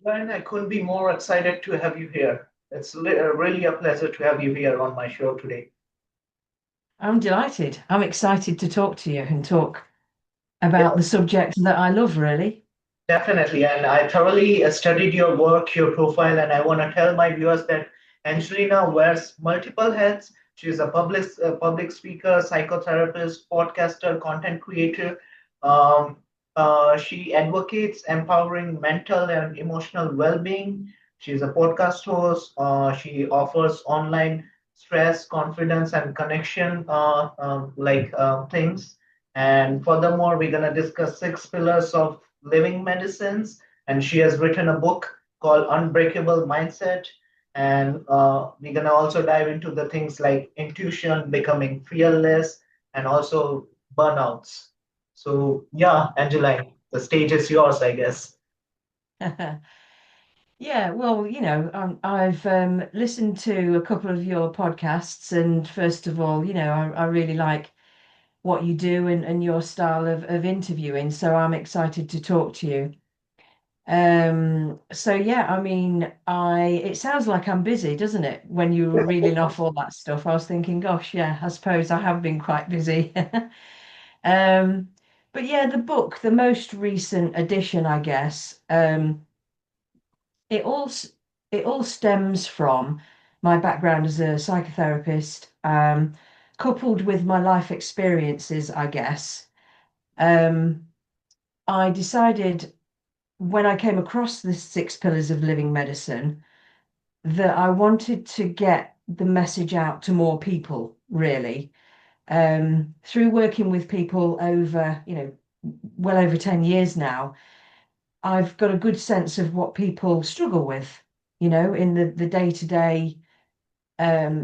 Ryan, I couldn't be more excited to have you here. It's really a pleasure to have you here on my show today. I'm delighted. I'm excited to talk to you and talk Yeah, about the subject that I love, really. definitely. And I thoroughly studied your work, your profile, and I want to tell my viewers that Angelina wears multiple hats. She's a public speaker, psychotherapist, podcaster, content creator. Um, she advocates empowering mental and emotional well-being. She's a podcast host. She offers online stress, confidence, and connection things. And furthermore, we're going to discuss six pillars of living medicines. And she has written a book called Unbreakable Mindset. And we're going to also dive into the things like intuition, becoming fearless, and also burnouts. So, yeah, Angeline, the stage is yours, I guess. Yeah, well, I've listened to a couple of your podcasts, and first of all, I really like what you do and your style of interviewing, so I'm excited to talk to you. So yeah, I mean, it sounds like I'm busy, doesn't it? When you were reeling off all that stuff, I was thinking, gosh, yeah, I suppose I have been quite busy. Um, but yeah, the book, the most recent edition, I guess, it all s- it all stems from my background as a psychotherapist, coupled with my life experiences, I guess. Um, I decided when I came across the six pillars of living medicine that I wanted to get the message out to more people, really. Through working with people over, well over 10 years now, I've got a good sense of what people struggle with, in the day-to-day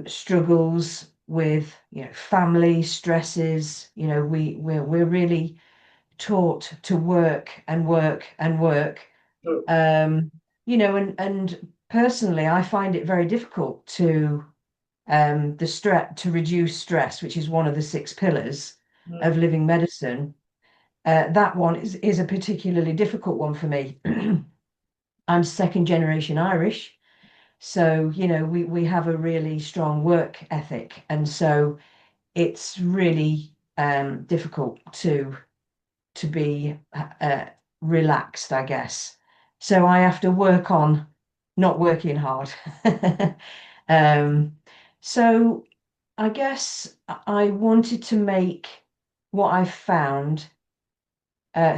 struggles with, family stresses. We're really taught to work and work and work. Sure. Um, and personally, I find it very difficult to the stress to reduce stress, which is one of the six pillars of Mm. living medicine. That one is a particularly difficult one for me. I'm second generation Irish, so we have a really strong work ethic, and so it's really difficult to be relaxed, I guess. So I have to work on not working hard. Um, so I guess I wanted to make what I've found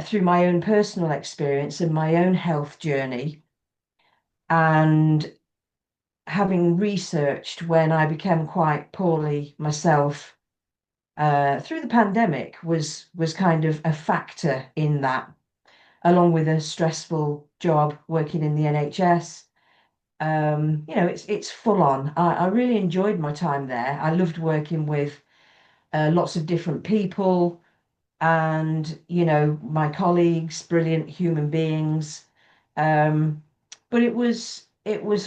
through my own personal experience and my own health journey, and having researched when I became quite poorly myself through the pandemic was kind of a factor in that, along with a stressful job working in the NHS. It's full on. I really enjoyed my time there. I loved working with lots of different people, and my colleagues, brilliant human beings. Um, but it was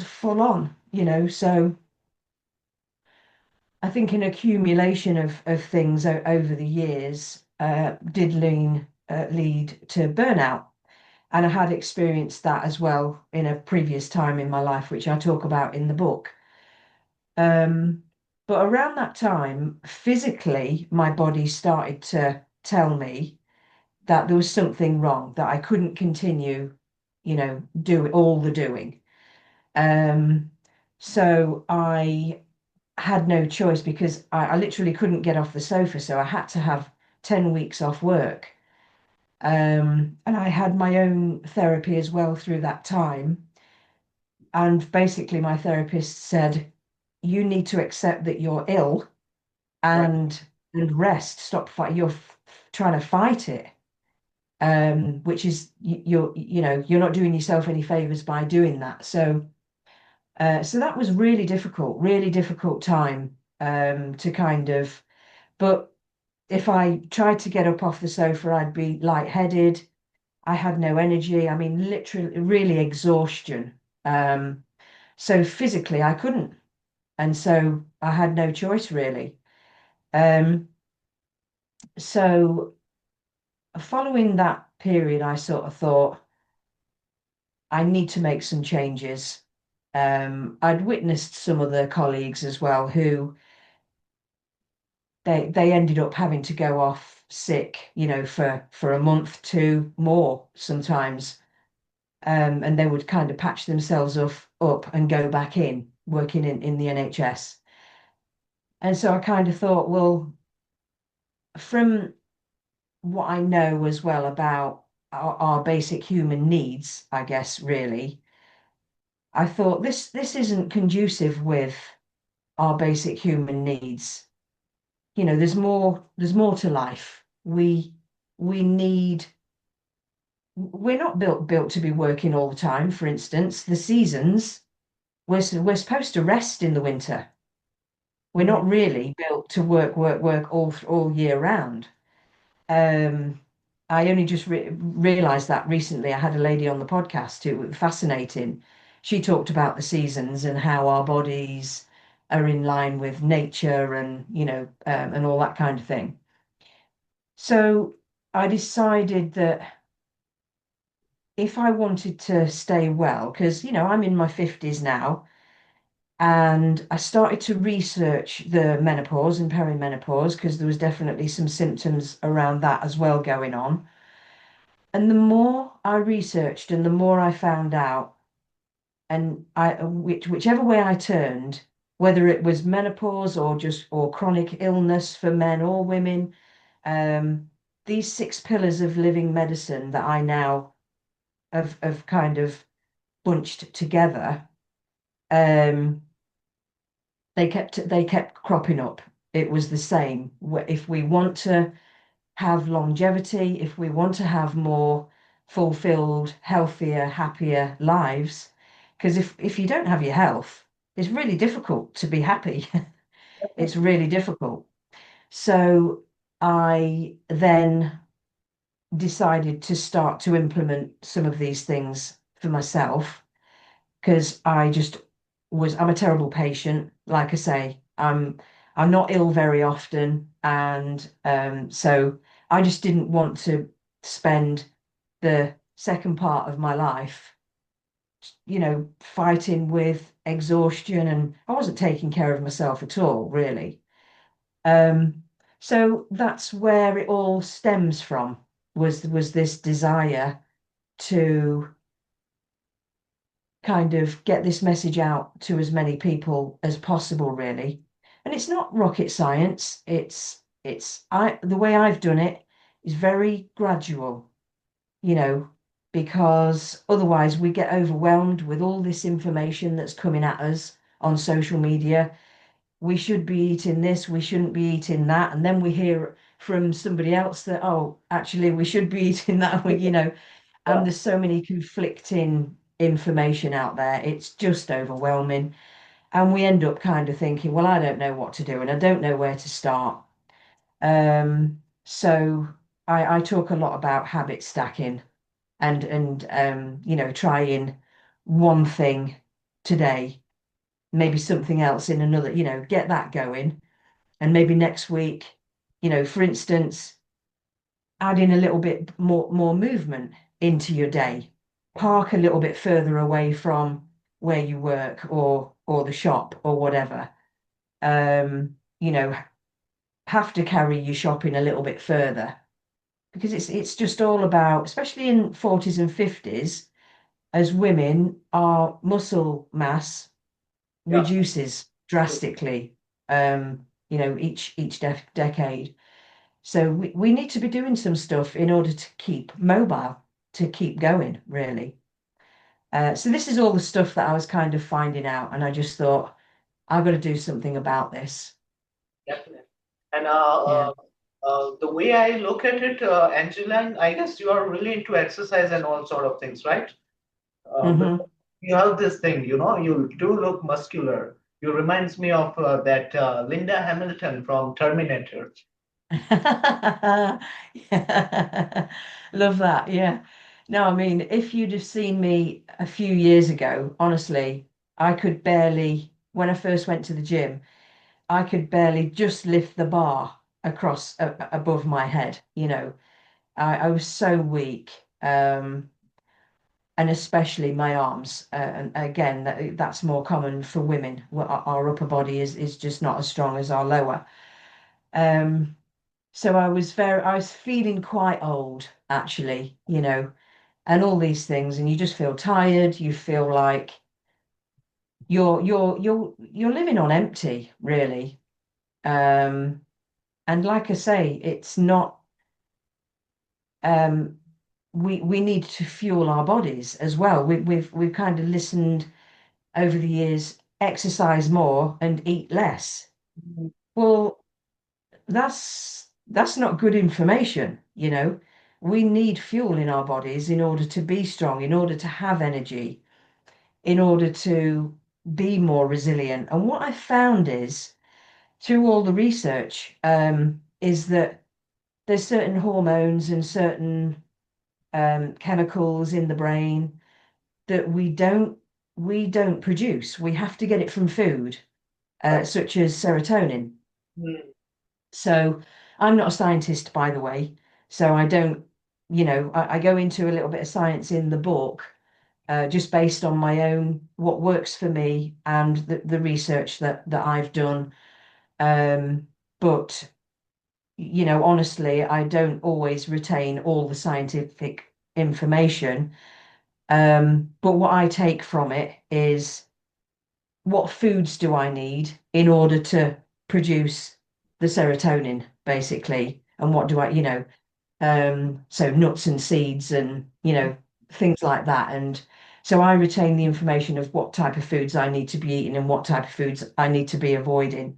full on, so I think an accumulation of things over the years did lead to burnout. And I had experienced that as well in a previous time in my life, which I talk about in the book. Um, but around that time, physically, my body started to tell me that there was something wrong, that I couldn't continue, do all the doing. Um, so I had no choice because I literally couldn't get off the sofa. So I had to have 10 weeks off work. And I had my own therapy as well through that time. And basically, my therapist said, you need to accept that you're ill Right. and rest. Stop fight. You're trying to fight it, which is you're not doing yourself any favors by doing that. So that was really difficult time to kind of. But if I tried to get up off the sofa, I'd be lightheaded. I had no energy. I mean, literally, really exhaustion. Um, so physically, I couldn't, and so I had no choice really. Um, so following that period, I sort of thought, I need to make some changes. I'd witnessed some other colleagues as well who they ended up having to go off sick, for a month, two more sometimes. And they would kind of patch themselves up and go back in working in the NHS. And so I kind of thought, well, from what I know as well about our basic human needs, I guess, really, I thought this isn't conducive with our basic human needs. There's more to life. We need we're not built to be working all the time, for instance. The seasons, we're supposed to rest in the winter. We're Mhm. not really built to work all year round. Um, I only just realized that recently. I had a lady on the podcast who was fascinating. She talked about the seasons and how our bodies are in line with nature and and all that kind of thing. So I decided that if I wanted to stay well, because I'm in my 50s now, and I started to research the menopause and perimenopause because there was definitely some symptoms around that as well going on. And the more I researched and the more I found out, and whichever way I turned, whether it was menopause or chronic illness for men or women, um, these six pillars of living medicine that I now have kind of bunched together, um, they kept cropping up. It was the same. If we want to have longevity, if we want to have more fulfilled, healthier, happier lives, because if you don't have your health, it's really difficult to be happy. It's really difficult. So I then decided to start to implement some of these things for myself because I'm a terrible patient. Like I say, I'm not ill very often, and so I just didn't want to spend the second part of my life, fighting with exhaustion, and I wasn't taking care of myself at all, really. Um, so that's where it all stems from, was this desire to kind of get this message out to as many people as possible, really. And it's not rocket science. The way I've done it is very gradual, you know, because otherwise we get overwhelmed with all this information that's coming at us on social media. We should be eating this, we shouldn't be eating that, and then we hear from somebody else that, oh, actually we should be eating that. And Yeah, there's so many conflicting information out there, it's just overwhelming. And we end up kind of thinking, well, I don't know what to do and I don't know where to start. So I talk a lot about habit stacking and trying one thing today, maybe something else in another, get that going. And maybe next week, for instance, add in a little bit more movement into your day. Park a little bit further away from where you work or the shop or whatever. Have to carry your shopping a little bit further because it's just all about, especially in 40s and 50s, as women, our muscle mass yeah. reduces drastically, each decade. So we need to be doing some stuff in order to keep mobile, to keep going, really. So this is all the stuff that I was kind of finding out, and I just thought, I've got to do something about this. Definitely. And Yeah. the way I look at it, Angeline, I guess you are really into exercise and all sort of things, right? Hmm. Because you have this thing, you do look muscular. You reminds me of that Linda Hamilton from Terminator. Yeah. Love that. Yeah. No, I mean, if you'd have seen me a few years ago, honestly, I could barely, when I first went to the gym, I could barely just lift the bar across above my head. I was so weak. and especially my arms. And again, that's more common for women. Our upper body is just not as strong as our lower. Um, so I was feeling quite old, actually, and all these things, and you just feel tired. You feel like you're living on empty, really. Um, and like I say, it's not. Um, we need to fuel our bodies as well. We've kind of listened over the years, exercise more and eat less. Well, that's not good information. We need fuel in our bodies in order to be strong, in order to have energy, in order to be more resilient. And what I found is through all the research, is that there's certain hormones and certain chemicals in the brain that we don't produce. We have to get it from food, Right. such as serotonin. Mm. So I'm not a scientist, by the way. So I don't, I go into a little bit of science in the book, just based on my own, what works for me and the research that I've done. But, honestly, I don't always retain all the scientific information. But what I take from it is, what foods do I need in order to produce the serotonin, basically? And what do so nuts and seeds and, things like that. And so I retain the information of what type of foods I need to be eating and what type of foods I need to be avoiding.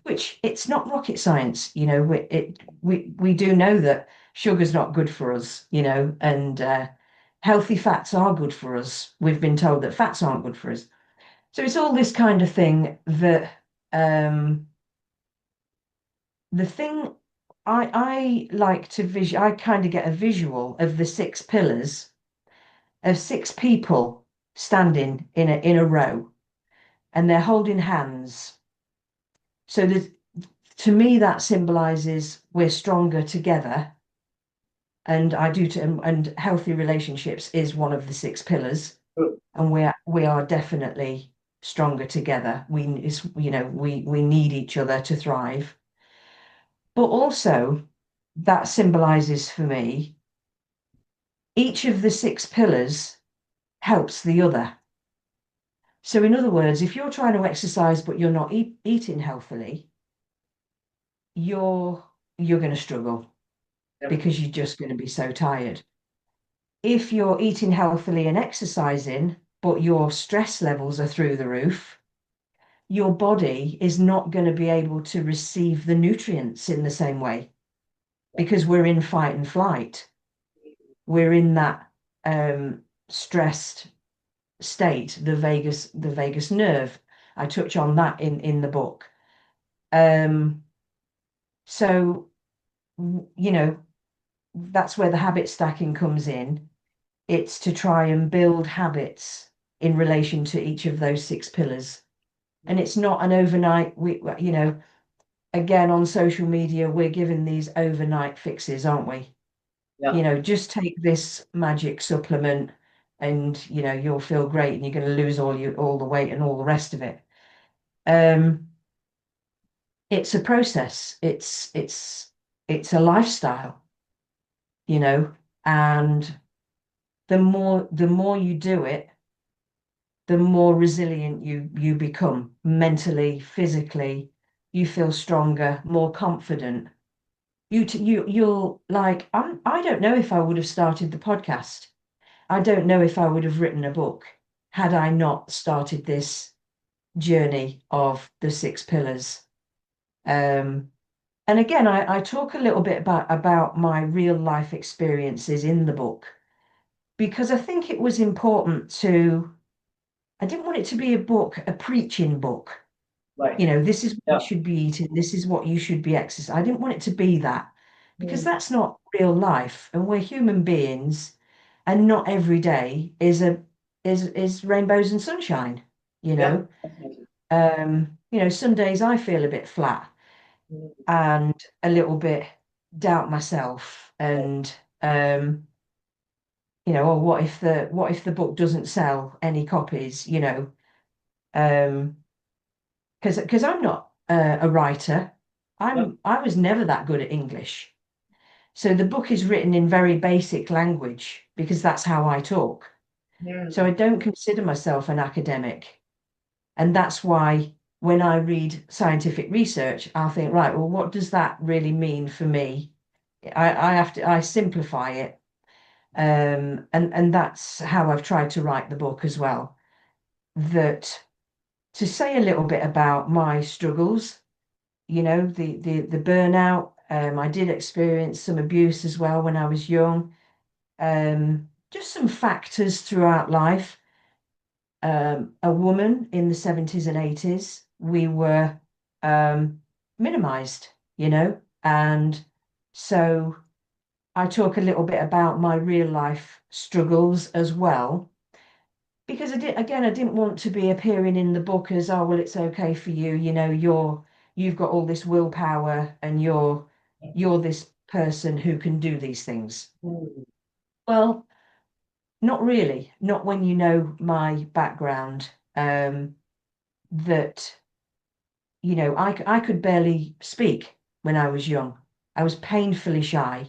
Which it's not rocket science, we do know that sugar's not good for us, and healthy fats are good for us. We've been told that fats aren't good for us. So it's all this kind of thing that the thing I like to I kind of get a visual of the six pillars of six people standing in a row, and they're holding hands. So to me that symbolizes we're stronger together, and I do and healthy relationships is one of the six pillars, True. and we are definitely stronger together. We need each other to thrive. But also, that symbolizes for me, each of the six pillars helps the other. So, in other words, if you're trying to exercise but you're not eating healthily, you're you're going to struggle because Definitely. you're just going to be so tired. If you're eating healthily and exercising, but your stress levels are through the roof, your body is not going to be able to receive the nutrients in the same way, because we're in fight and flight. We're in that stressed state, the vagus nerve. I touch on that in the book. Um, so that's where the habit stacking comes in. It's to try and build habits in relation to each of those six pillars. And it's not an overnight, again, on social media, we're given these overnight fixes, aren't we? Yeah. Just take this magic supplement and, you'll feel great and you're going to lose all the weight and all the rest of it. Um, it's a process. It's a lifestyle, you know, and the more you do it, the more resilient you become mentally, physically. You feel stronger, more confident. You'll like, I don't know if I would have started the podcast. I don't know if I would have written a book had I not started this journey of the six pillars. Um, and again, I talk a little bit about my real life experiences in the book, because I think it was important I didn't want it to be a preaching book. Right. This is what you Yeah. should be eating, this is what you should be exercising. I didn't want it to be that, because Mm. that's not real life, and we're human beings, and not every day is rainbows and sunshine, you Yeah. know. Definitely. Some days I feel a bit flat Mm. and a little bit doubt myself, Right. and um or what if the book doesn't sell any copies, um, because I'm not a writer. Yeah. I was never that good at English. So the book is written in very basic language because that's how I talk. So I Mm. don't consider myself an academic. And that's why when I read scientific research, I'll think, right, well, what does that really mean for me? I simplify it. And that's how I've tried to write the book as well. That to say a little bit about my struggles, the burnout. I did experience some abuse as well when I was young. Just some factors throughout life. A woman in the 70s and 80s, we were minimized, and so I talk a little bit about my real life struggles as well. Because I didn't want to be appearing in the book as, oh, well, it's okay for you, you've got all this willpower and you're this person who can do these things. Mm. Well, not really, not when you know my background, that, I could barely speak when I was young. I was painfully shy.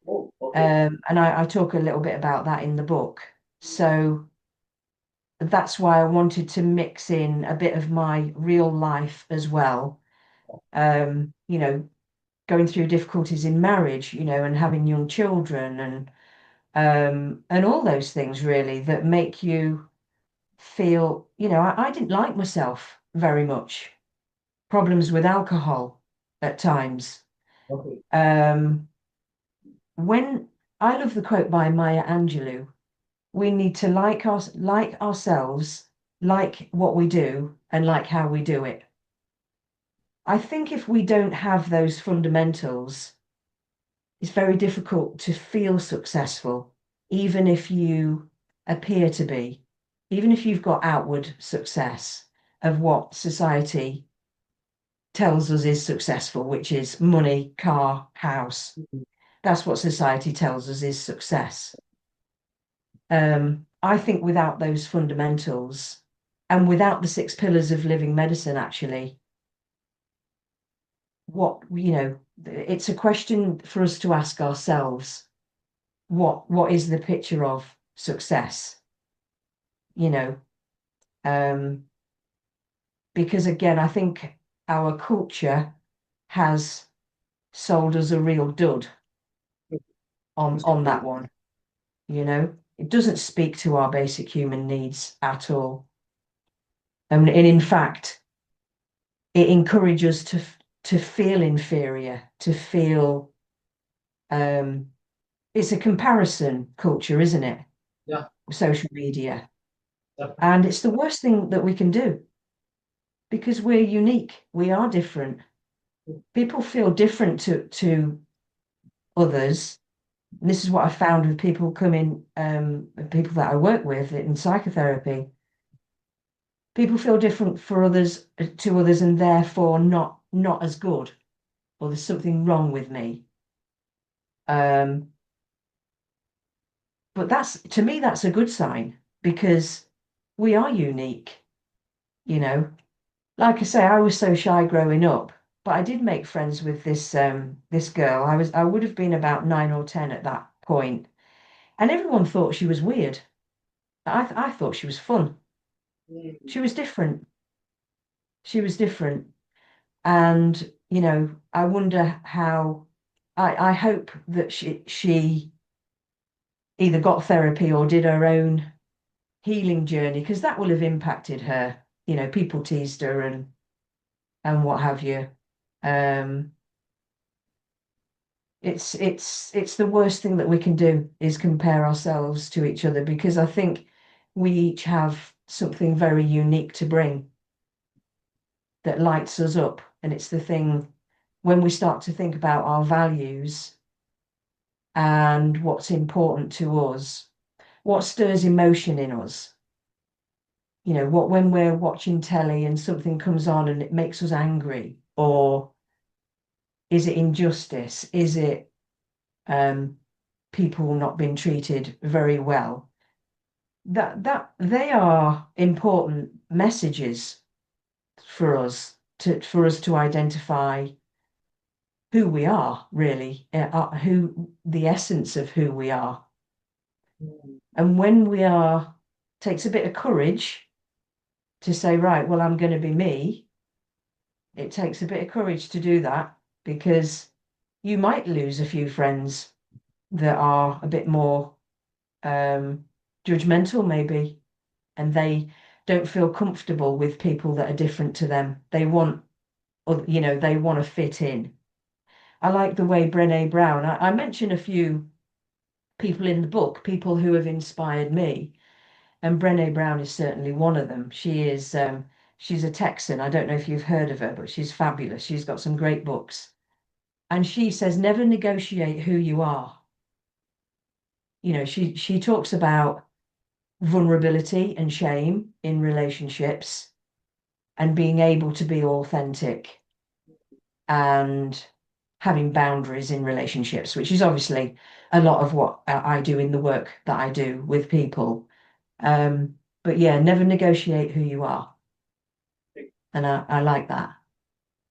Oh, okay. And I talk a little bit about that in the book. So that's why I wanted to mix in a bit of my real life as well. Um, you know, Going through difficulties in marriage, and having young children and all those things really that make you feel, I didn't like myself very much. Problems with alcohol at times. Okay. Um, when I love the quote by Maya Angelou, we need to like ourselves, like what we do, and like how we do it. I think if we don't have those fundamentals, it's very difficult to feel successful, even if you appear to be, even if you've got outward success of what society tells us is successful, which is money, car, house. That's what society tells us is success. I think without those fundamentals and without the six pillars of living medicine, actually, it's a question for us to ask ourselves, what is the picture of success? You know, um, because again, I think our culture has sold us a real dud on that one. It doesn't speak to our basic human needs at all. And in fact, it encourages us to feel inferior, to feel um, it's a comparison culture, isn't it? Yeah. Social media. Definitely. And it's the worst thing that we can do because we're unique. We are different. People feel different to others. And this is what I found with people coming, people that I work with in psychotherapy. People feel different for others to others and therefore not as good, or there's something wrong with me. Um, but that's to me, that's a good sign because we are unique, you know. Like I say, I was so shy growing up, but I did make friends with this girl. I would have been about 9 or 10 at that point, and everyone thought she was weird. I thought she was fun. Mm. She was different. She was different. And, I wonder how I hope that she either got therapy or did her own healing journey, because that will have impacted her. People teased her and what have you. Um, it's the worst thing that we can do is compare ourselves to each other because I think we each have something very unique to bring that lights us up. And it's the thing when we start to think about our values and what's important to us, what stirs emotion in us. What when we're watching telly and something comes on and it makes us angry, or is it injustice? Is it people not being treated very well, that they are important messages for us to identify who we are really, who the essence of who we are. Mm. And when we are, takes a bit of courage to say, right, well, I'm going to be me. It takes a bit of courage to do that because you might lose a few friends that are a bit more judgmental, maybe, and they don't feel comfortable with people that are different to them. They want, they want to fit in. I like the way Brené Brown, I mention a few people in the book, people who have inspired me. And Brené Brown is certainly one of them. She's a Texan. I don't know if you've heard of her, but she's fabulous. She's got some great books. And she says, never negotiate who you are. She talks about vulnerability and shame in relationships and being able to be authentic and having boundaries in relationships, which is obviously a lot of what I do in the work that I do with people. But yeah, never negotiate who you are. And I like that.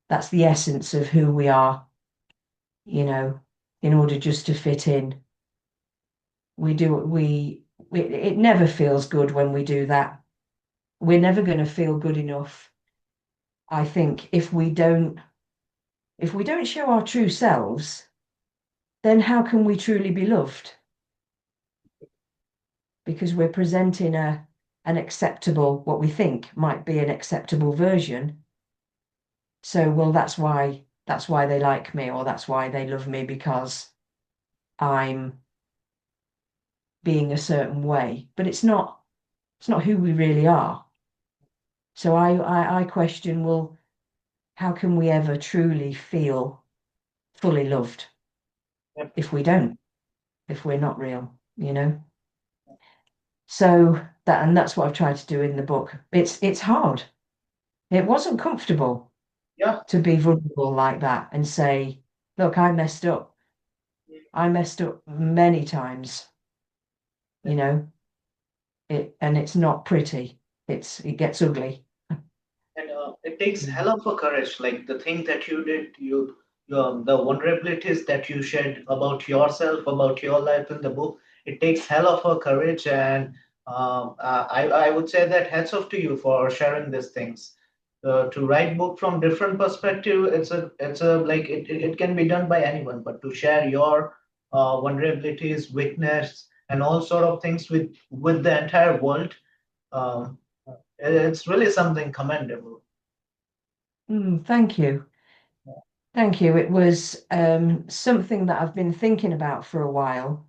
That's the essence of who we are, you know, in order just to fit in. We do it never feels good when we do that. We're never going to feel good enough, I think, if we don't show our true selves, then how can we truly be loved? Because we're presenting an acceptable, what we think might be an acceptable version. So, well, that's why they like me, or that's why they love me because I'm being a certain way. But it's not who we really are. So I question, well, how can we ever truly feel fully loved Yep. if we don't, if we're not real, you know? So that's what I've tried to do in the book. It's hard. It wasn't comfortable Yeah. to be vulnerable like that and say, look, I messed up. I messed up many times, you know, and it's not pretty. It gets ugly. And it takes Mm. hell of a courage. Like the thing that you did, the vulnerabilities that you shared about yourself, about your life in the book, it takes hell of a courage. And I would say that hats off to you for sharing these things. To write book from different perspective, it's a like it can be done by anyone, but to share your vulnerabilities, weakness, and all sort of things with the entire world, um, it's really something commendable. Thank you. Thank you. It was something that I've been thinking about for a while.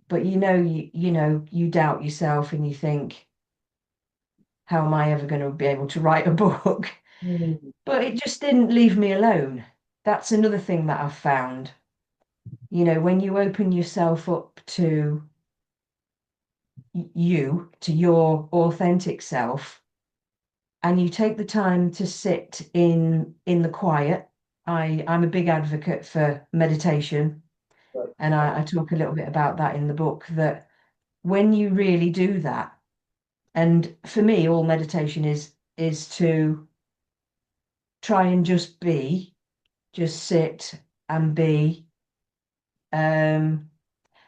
But you doubt yourself and you think, how am I ever going to be able to write a book? Mm. But it just didn't leave me alone. That's another thing that I've found. When you open yourself up to to your authentic self, and you take the time to sit in the quiet. I'm a big advocate for meditation, Right. and I talk a little bit about that in the book, that when you really do that, and for me, all meditation is to try and just sit and be.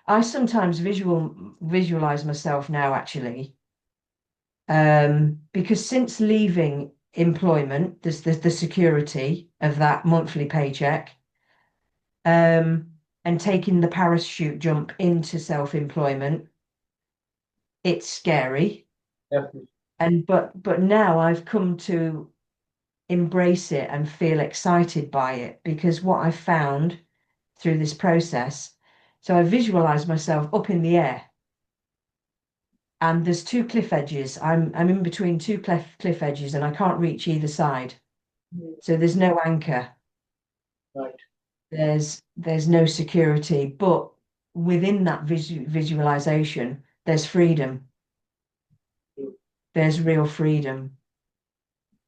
I sometimes visualize myself now, actually, because since leaving employment, there's the security of that monthly paycheck, and taking the parachute jump into self-employment, it's scary. Definitely. But now I've come to embrace it and feel excited by it, because what I found through this process, so I visualize myself up in the air, and there's two cliff edges. I'm in between two cliff edges and I can't reach either side. Mm. So there's no anchor, Right. there's no security, but within that visualization, there's freedom. True. There's real freedom.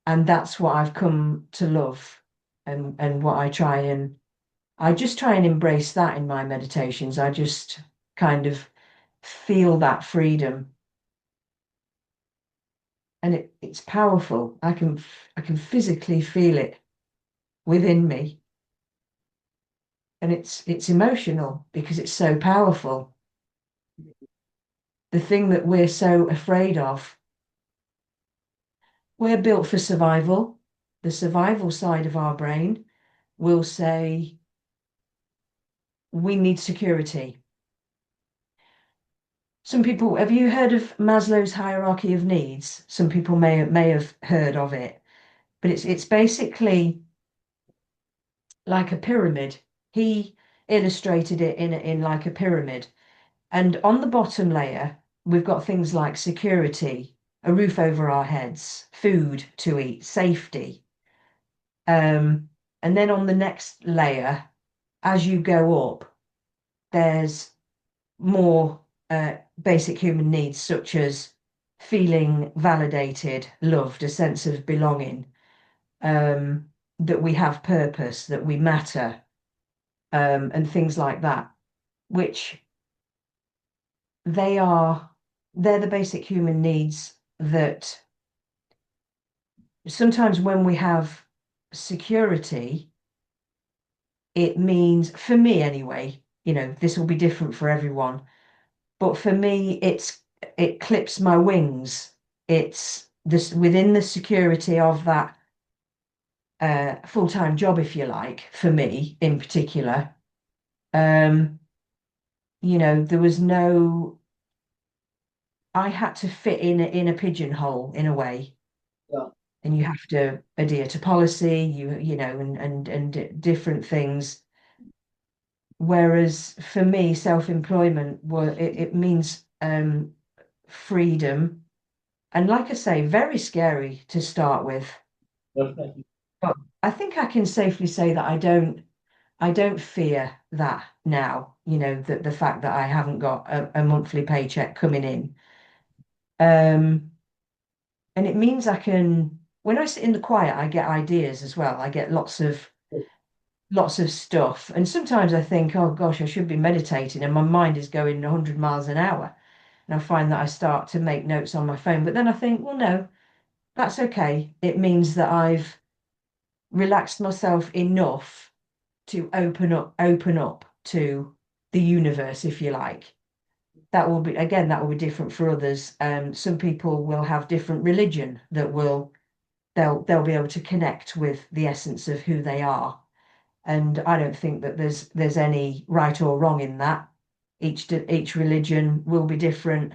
And that's what I've come to love, and what I try and I just try and embrace that in my meditations. I just kind of feel that freedom, and it's powerful. I can physically feel it within me, and it's emotional because it's so powerful. The thing that we're so afraid of, we're built for survival. The survival side of our brain will say we need security. Some people, have you heard of Maslow's hierarchy of needs? Some people may have heard of it, but it's basically like a pyramid. He illustrated it in like a pyramid. And on the bottom layer, we've got things like security, a roof over our heads, food to eat, safety. Um, and then on the next layer, as you go up, there's more basic human needs, such as feeling validated, loved, a sense of belonging, that we have purpose, that we matter, and things like that, which they are, they're the basic human needs that sometimes when we have security, it means, for me anyway, this will be different for everyone, but for me, it clips my wings. It's this within the security of that full-time job, if you like, for me in particular. Um, there was no, I had to fit in a pigeonhole in a way, Yeah, and you have to adhere to policy, and different things. Whereas for me, self-employment it means freedom, and like I say, very scary to start with. definitely. But I think I can safely say that I don't fear that now, that the fact that I haven't got a monthly paycheck coming in. Um, and it means when I sit in the quiet, I get ideas as well. I get lots of stuff. And sometimes I think, oh gosh, I should be meditating, and my mind is going 100 miles an hour. And I find that I start to make notes on my phone. But then I think, well, no, that's okay. It means that I've relaxed myself enough to open up to the universe, if you like. That will be different for others. Some people will have different religion that they'll be able to connect with the essence of who they are. And I don't think that there's any right or wrong in that. Each religion will be different.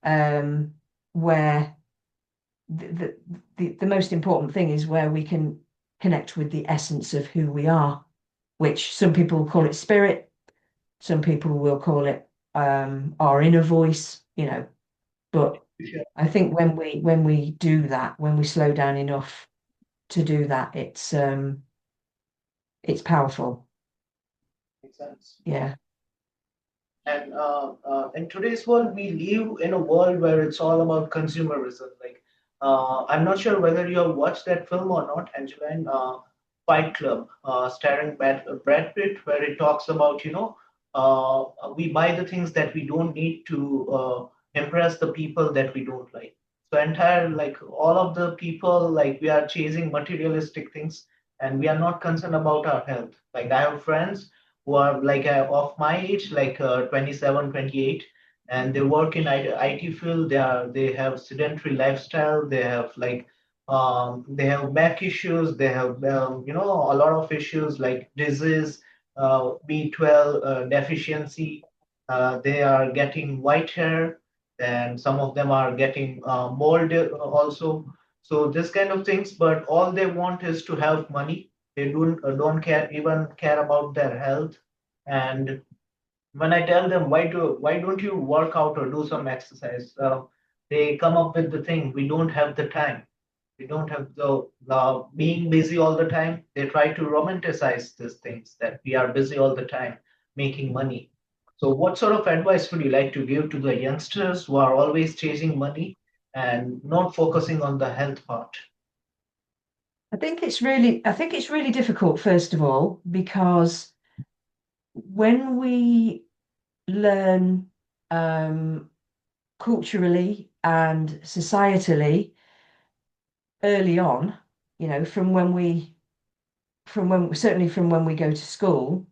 Um, where the most important thing is where we can connect with the essence of who we are, which some people will call it spirit, some people will call it our inner voice, But Yeah, I think when we do that, when we slow down enough to do that, it's powerful. makes sense. Yeah. And in today's world, we live in a world where it's all about consumerism. Like, I'm not sure whether you have watched that film or not, Angeline, Fight Club, starring Brad Pitt, where it talks about, we buy the things that we don't need to impress the people that we don't like. So entire, like all of the people, like we are chasing materialistic things, and we are not concerned about our health. Like I have friends who are like of my age, like 27, 28, and they work in IT field. They have sedentary lifestyle. They have back issues. They have a lot of issues like disease, B12 deficiency. They are getting white hair, and some of them are getting mold also. So this kind of things, but all they want is to have money. They don't care about their health. And when I tell them why don't you work out or do some exercise, they come up with the thing, we don't have the time. We don't have the being busy all the time. They try to romanticize these things that we are busy all the time making money. So what sort of advice would you like to give to the youngsters who are always chasing money and not focusing on the health part? I think it's really difficult, first of all, because when we learn culturally and societally early on, from certainly from when we go to school,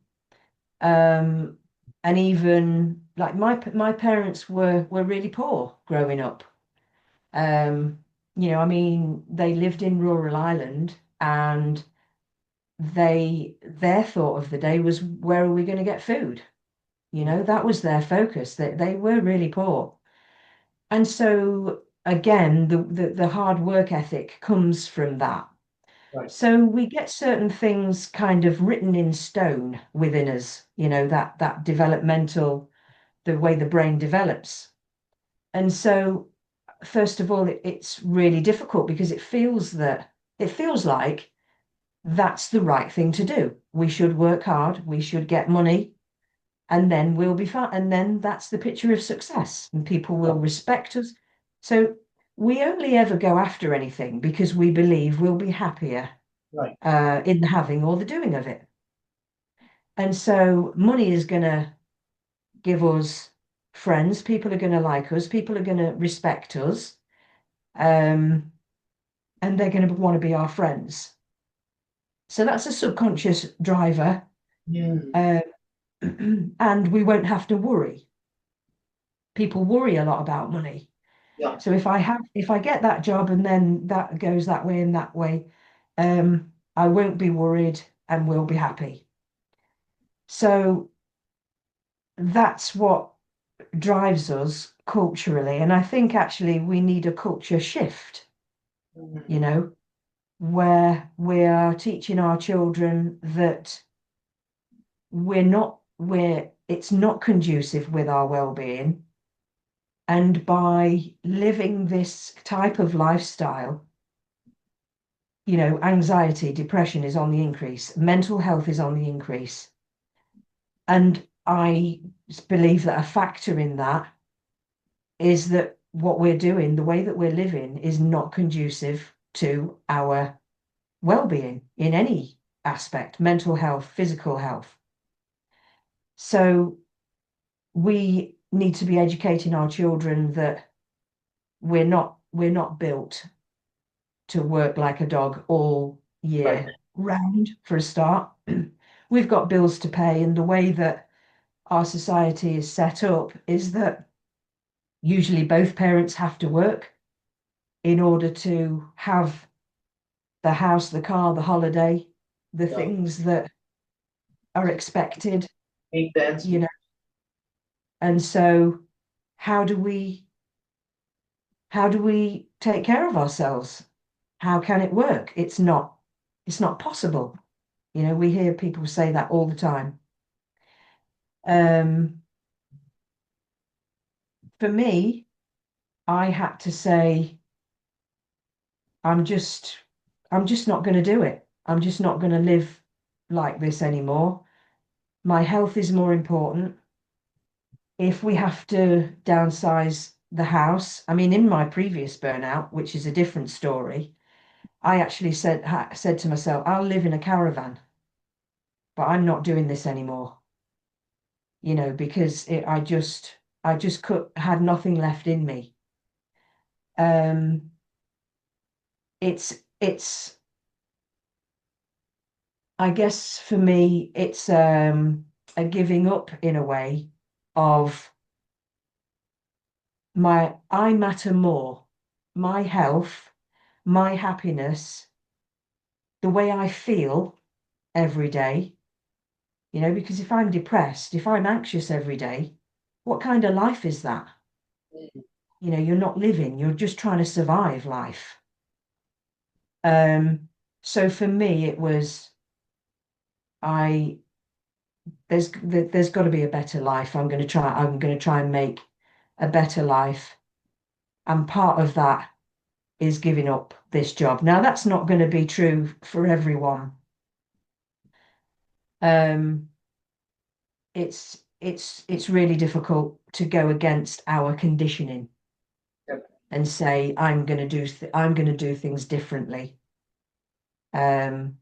um, and even like my parents were really poor growing up. Um, I mean, they lived in rural Ireland, and their thought of the day was, where are we going to get food? That was their focus. That they were really poor. And so again, the hard work ethic comes from that. Right. So we get certain things kind of written in stone within us, that developmental, the way the brain develops. And so, first of all, it's really difficult because it feels like that's the right thing to do. We should work hard, we should get money, and then we'll be fine. And then that's the picture of success, and people will respect us. So we only ever go after anything because we believe we'll be happier Right. in the having or the doing of it. And so money is going to give us friends, people are going to like us, people are going to respect us, um, and they're going to want to be our friends. So that's a subconscious driver, Mm. uh, and we won't have to worry. People worry a lot about money. Yeah. So if I get that job and then that goes that way and that way, I won't be worried and we'll be happy. So that's what drives us culturally. And I think actually we need a culture shift, you Mm. know, where we are teaching our children that we're it's not conducive with our well-being. And by living this type of lifestyle, anxiety, depression is on the increase, mental health is on the increase. And I believe that a factor in that is that what we're doing, the way that we're living, is not conducive to our well-being in any aspect, mental health, physical health. So we need to be educating our children that we're not built to work like a dog all Right. year round for a start. We've got bills to pay, and the way that our society is set up is that usually both parents have to work in order to have the house, the car, the holiday, the Yeah. things that are expected, Make the ends you meet. know. And so how do we how do we take care of ourselves? How can it work? It's not possible. We hear people say that all the time. Um, for me, I had to say, I'm just, I'm just not going to do it. I'm just not going to live like this anymore. My health is more important. If we have to downsize the house, I mean, in my previous burnout, which is a different story, I actually said to myself, I'll live in a caravan, but I'm not doing this anymore. Because I just had nothing left in me. Um, it's I guess for me it's a giving up in a way of I matter more, my health, my happiness, the way I feel every day, because if I'm depressed, if I'm anxious every day, what kind of life is that? You're not living, you're just trying to survive life. So for me it was I there's got to be a better life. I'm going to try and make a better life. And part of that is giving up this job. Now, that's not going to be true for everyone. Um, it's really difficult to go against our conditioning Yep. and say, I'm going to do things differently. Um,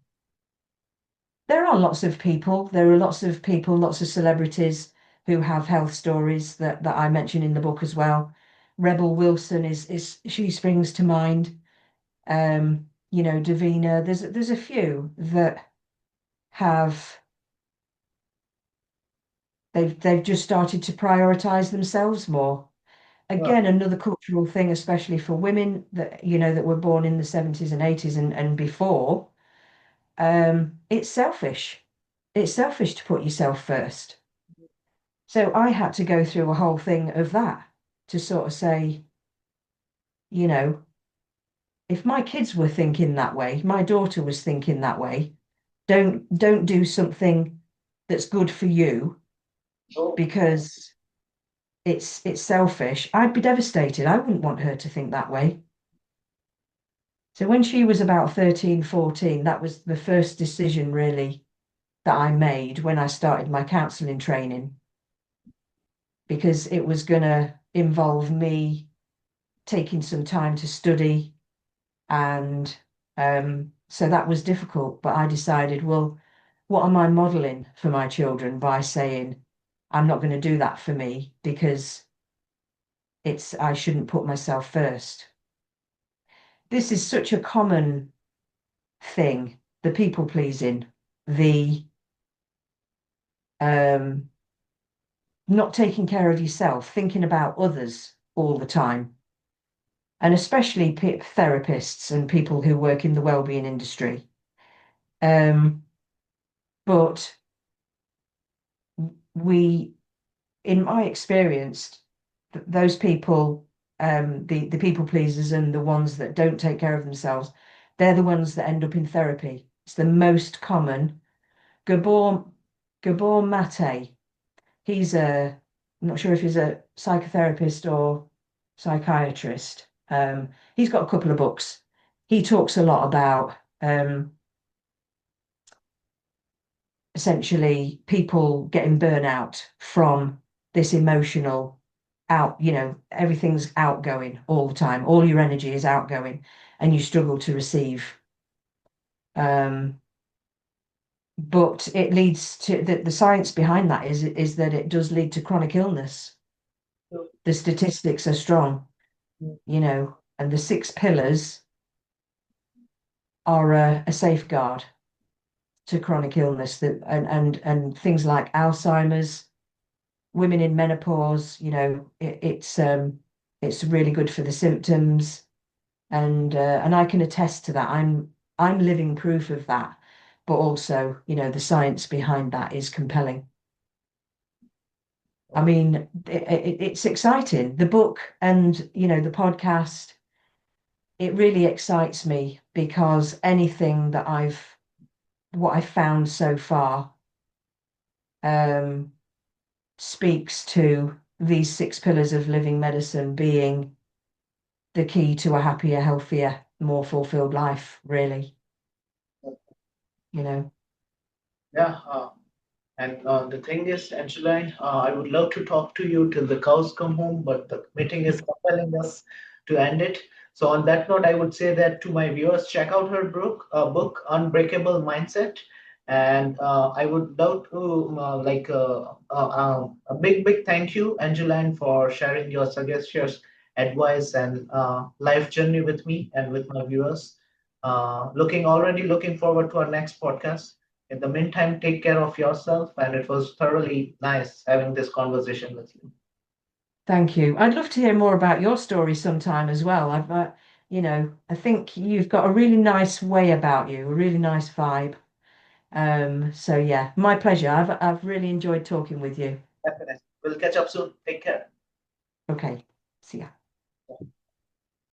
There are lots of people. There are lots of people, lots of celebrities who have health stories that I mention in the book as well. Rebel Wilson is she springs to mind. Davina. There's a few that have they've just started to prioritize themselves more. Well, Again, another cultural thing, especially for women that were born in the 70s and 80s and before. It's selfish. It's selfish to put yourself first. So I had to go through a whole thing of that to sort of say, you know, if my kids were thinking that way, my daughter was thinking that way, don't do something that's good for you so, because it's selfish. I'd be devastated. I wouldn't want her to think that way. So when she was about 13, 14, that was the first decision really that I made when I started my counselling training, because it was going to involve me taking some time to study. And so that was difficult. But I decided, well, what am I modeling for my children by saying, I'm not going to do that for me because I shouldn't put myself first. This is such a common thing, the people pleasing, the um, not taking care of yourself, thinking about others all the time, and especially therapists and people who work in the well-being industry. Um, but we, in my experience, those people, the people pleasers and the ones that don't take care of themselves, they're the ones that end up in therapy. It's the most common. Gabor Gabor Mate, I'm not sure if he's a psychotherapist or psychiatrist. He's got a couple of books. He talks a lot about essentially people getting burnout from this emotional everything's outgoing all the time. All your energy is outgoing and you struggle to receive. Um, but it leads to the science behind that is that it does lead to chronic illness. so, The statistics are strong, and the six pillars are a safeguard to chronic illness that and things like Alzheimer's, women in menopause, it's really good for the symptoms, and I can attest to that. I'm living proof of that, but also, the science behind that is compelling. I mean, it's exciting. The book and, the podcast, it really excites me because anything what I've found so far, um, speaks to these six pillars of living medicine being the key to a happier, healthier, more fulfilled life, really, you know. yeah. And the thing is, Angeline, I would love to talk to you till the cows come home, but the meeting is compelling us to end it. So, on that note, I would say that to my viewers, check out her book Unbreakable Mindset. And I would love to a big thank you, Angeline, for sharing your suggestions, advice, and life journey with me and with my viewers. Already looking forward to our next podcast. In the meantime, take care of yourself, and it was thoroughly nice having this conversation with you. Thank you. I'd love to hear more about your story sometime as well. I think you've got a really nice way about you, a really nice vibe. So yeah, my pleasure. I've really enjoyed talking with you. Definitely. We'll catch up soon. Take care. Okay, see ya.